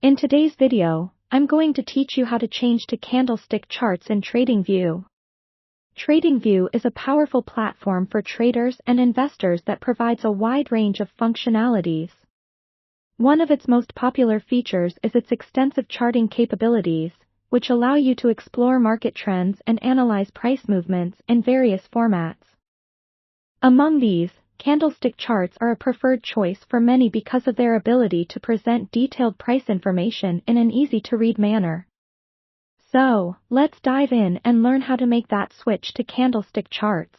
In today's video, I'm going to teach you how to change to candlestick charts in Tradingview. Tradingview is a powerful platform for traders and investors that provides a wide range of functionalities. One of its most popular features is its extensive charting capabilities, which allow you to explore market trends and analyze price movements in various formats. Among these, candlestick charts are a preferred choice for many because of their ability to present detailed price information in an easy-to-read manner. So, let's dive in and learn how to make that switch to candlestick charts.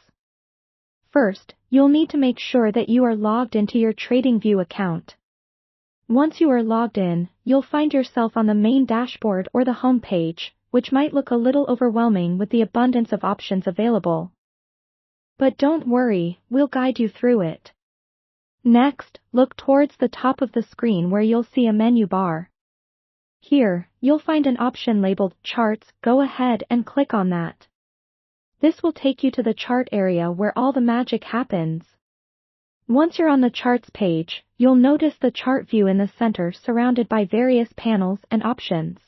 First, you'll need to make sure that you are logged into your Tradingview account. Once you are logged in, you'll find yourself on the main dashboard or the home page, which might look a little overwhelming with the abundance of options available. But don't worry, we'll guide you through it. Next, look towards the top of the screen where you'll see a menu bar. Here, you'll find an option labeled Charts. Go ahead and click on that. This will take you to the chart area where all the magic happens. Once you're on the charts page, you'll notice the chart view in the center surrounded by various panels and options.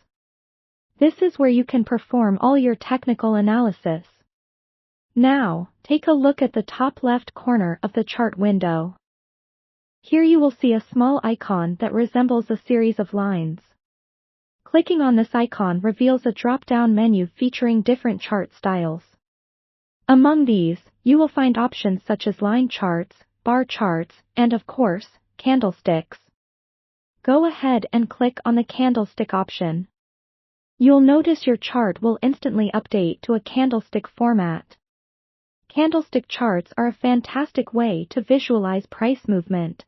This is where you can perform all your technical analysis. Now, take a look at the top left corner of the chart window. Here you will see a small icon that resembles a series of lines. Clicking on this icon reveals a drop-down menu featuring different chart styles. Among these, you will find options such as line charts, bar charts, and of course, candlesticks. Go ahead and click on the candlestick option. You'll notice your chart will instantly update to a candlestick format. Candlestick charts are a fantastic way to visualize price movement.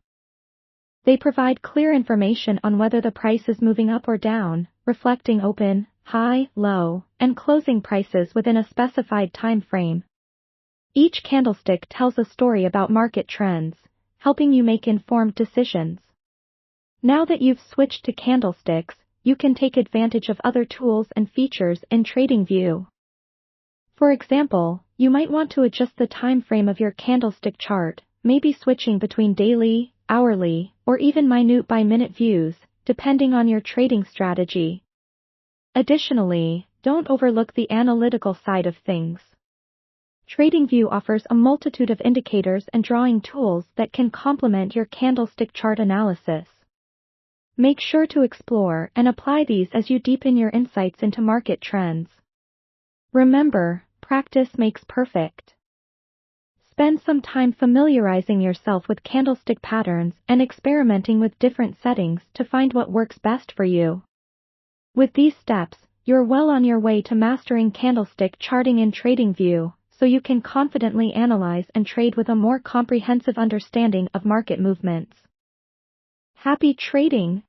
They provide clear information on whether the price is moving up or down, reflecting open, high, low, and closing prices within a specified time frame. Each candlestick tells a story about market trends, helping you make informed decisions. Now that you've switched to candlesticks, you can take advantage of other tools and features in Tradingview. For example, you might want to adjust the time frame of your candlestick chart, maybe switching between daily, hourly, or even minute-by-minute views, depending on your trading strategy. Additionally, don't overlook the analytical side of things. Tradingview offers a multitude of indicators and drawing tools that can complement your candlestick chart analysis. Make sure to explore and apply these as you deepen your insights into market trends. Remember, practice makes perfect. Spend some time familiarizing yourself with candlestick patterns and experimenting with different settings to find what works best for you. With these steps, you're well on your way to mastering candlestick charting in Tradingview, so you can confidently analyze and trade with a more comprehensive understanding of market movements. Happy trading!